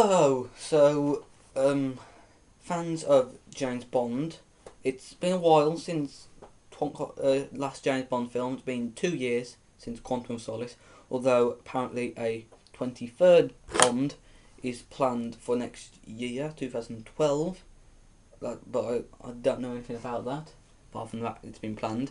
So, fans of James Bond, it's been a while since last James Bond film. It's been 2 years since Quantum of Solace, although apparently a 23rd Bond is planned for next year, 2012. But I don't know anything about that. Apart from that, it's been planned.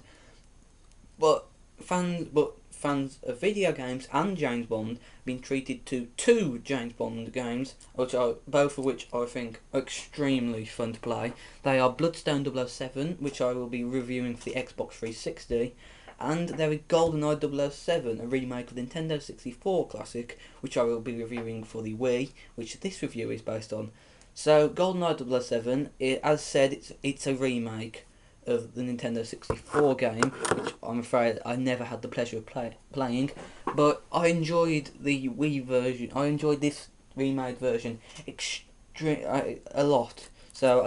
But fans of video games and James Bond have been treated to two James Bond games, both of which I think are extremely fun to play. They are Bloodstone 007, which I will be reviewing for the Xbox 360, and there is Goldeneye 007, a remake of the Nintendo 64 classic, which I will be reviewing for the Wii, which this review is based on. So Goldeneye 007, as said, it's a remake of the Nintendo 64 game, which I'm afraid I never had the pleasure of playing, but I enjoyed the Wii version. I enjoyed this remade version a lot. So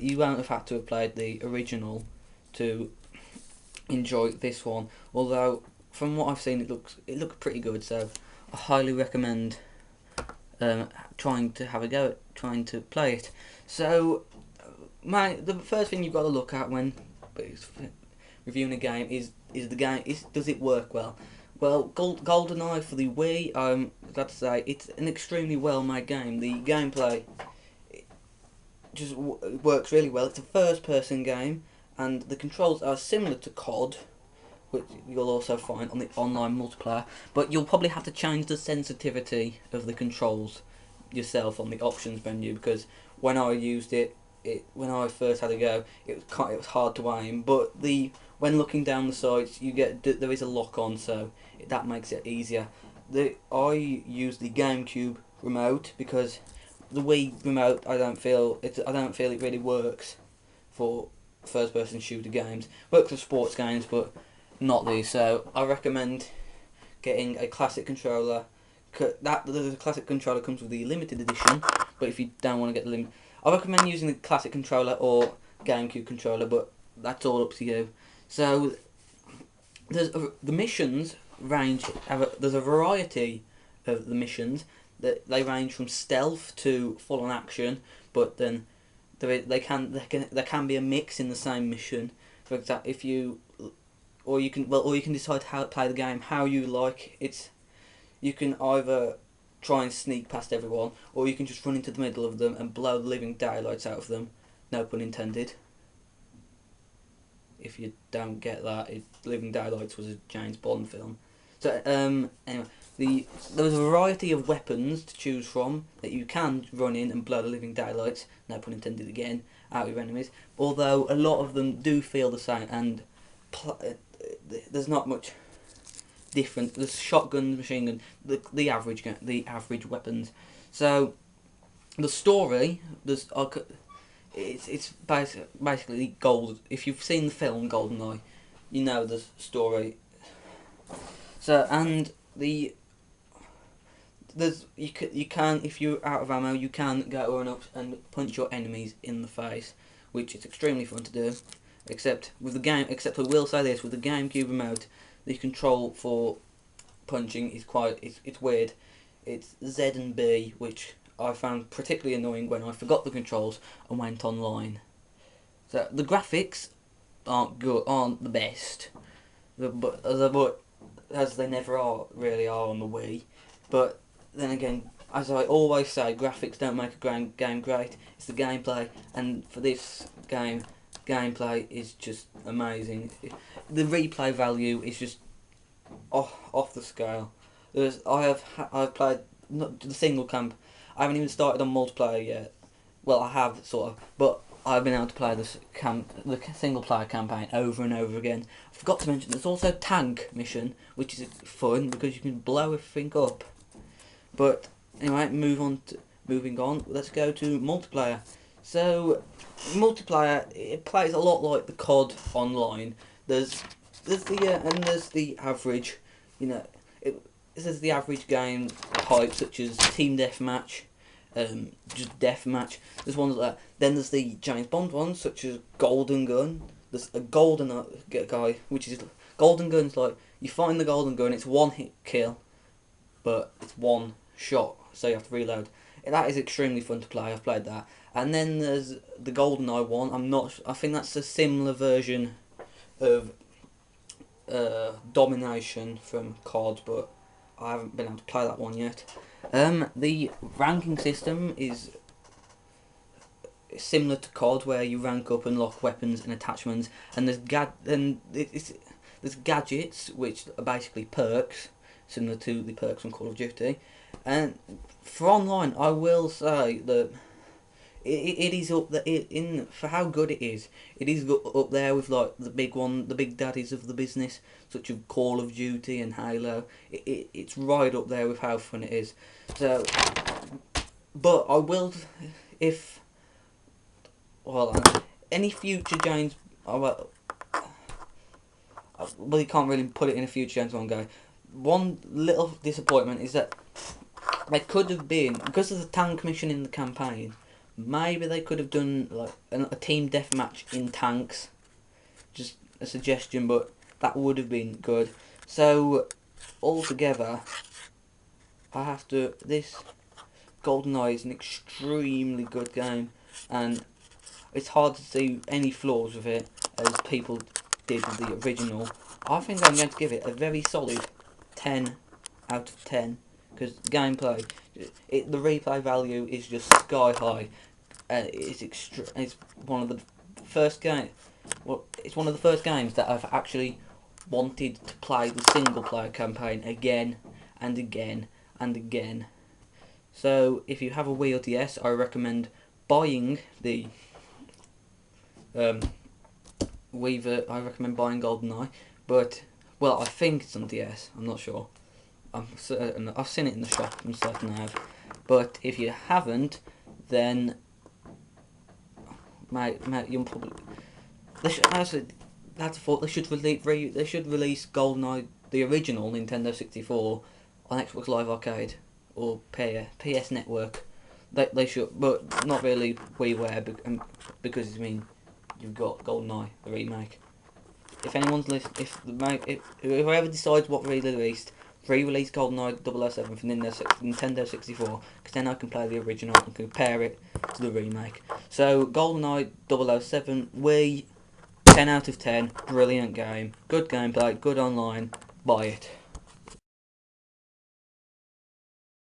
you won't have had to have played the original to enjoy this one. Although from what I've seen, it looks pretty good. So I highly recommend trying to have a go at trying to play it. So the first thing you've got to look at when reviewing a game is does it work well? Well, Goldeneye for the Wii, I'm glad to say it's an extremely well made game. The gameplay just works really well. It's a first person game, and the controls are similar to COD, which you'll also find on the online multiplayer, but you'll probably have to change the sensitivity of the controls yourself on the options menu, because when I used when I first had a go, it was hard to aim. But when looking down the sides, there is a lock on, so that makes it easier. I use the GameCube remote because the Wii remote I don't feel it really works for first person shooter games. Works for sports games, but not these. So I recommend getting a classic controller. The classic controller comes with the limited edition, but if you don't want to get the I recommend using the classic controller or GameCube controller, but that's all up to you. So the missions range. There's a variety of the missions that they range from stealth to full on action, but then there can be a mix in the same mission. For example, you can decide how to play the game how you like it. You can either try and sneak past everyone, or you can just run into the middle of them and blow the living daylights out of them. No pun intended. If you don't get that, Living Daylights was a James Bond film. So anyway, there's a variety of weapons to choose from that you can run in and blow the living daylights. No pun intended again, out of your enemies. Although a lot of them do feel the same, and there's not much different. There's shotgun, machine gun, the average weapons. So the story, it's basically gold. If you've seen the film Goldeneye, you know the story. So you can, if you're out of ammo, you can go run up and punch your enemies in the face, which is extremely fun to do. Except I will say this, with the GameCube remote, the control for punching is it's weird. It's Z and B, which I found particularly annoying when I forgot the controls and went online. So the graphics aren't the best, but as they never really are on the Wii. But then again, as I always say, graphics don't make a game great. It's the gameplay, and for this game, gameplay is just amazing. The replay value is just off the scale. I've played not the single camp. I haven't even started on multiplayer yet. Well, I have sort of, but I've been able to play the single player campaign over and over again. I forgot to mention there's also tank mission, which is fun because you can blow everything up. But anyway, moving on. Let's go to multiplayer. So multiplayer, it plays a lot like the COD online. There's the average, there's the average game type, such as team deathmatch, just deathmatch. There's ones like that. Then there's the James Bond ones, such as Golden Gun. There's a Golden guy, which is Golden Gun's like you find the Golden Gun, it's one hit kill, but it's one shot, so you have to reload. That is extremely fun to play. I've played that. And then there's the Goldeneye one. I think that's a similar version of Domination from COD, but I haven't been able to play that one yet. The ranking system is similar to COD, where you rank up and lock weapons and attachments, and there's gadgets, which are basically perks, similar to the perks from Call of Duty. And for online, I will say that it is up there in for how good it is. It is up there with like the big daddies of the business, such as Call of Duty and Halo. It's right up there with how fun it is. So, but I will, if well, any future James, well, you can't really put it in a future James Bond go. One little disappointment is that they could have been, because of the tank mission in the campaign, maybe they could have done like a team deathmatch in tanks. Just a suggestion, but that would have been good. So altogether, this Goldeneye is an extremely good game, and it's hard to see any flaws with it as people did with the original. I think I'm going to give it a very solid 10 out of 10, because gameplay, the replay value is just sky high. It's one of the first game. Well, it's one of the first games that I've actually wanted to play the single player campaign again and again and again. So if you have a Wii or DS, I recommend buying the I recommend buying Goldeneye, but well, I think it's on DS. I'm not sure. I'm certain I've seen it in the shop. I'm certain I have. But if you haven't, then mate, you'll probably that's a thought. They should release Goldeneye, the original Nintendo 64, on Xbox Live Arcade or PS Network. They should, but not really WiiWare, because I mean, you've got Goldeneye, the remake. If anyone's if whoever decides what re-release Goldeneye 007 for Nintendo 64, because then I can play the original and compare it to the remake. So Goldeneye 007, Wii, 10 out of 10, brilliant game, good gameplay, good online, buy it.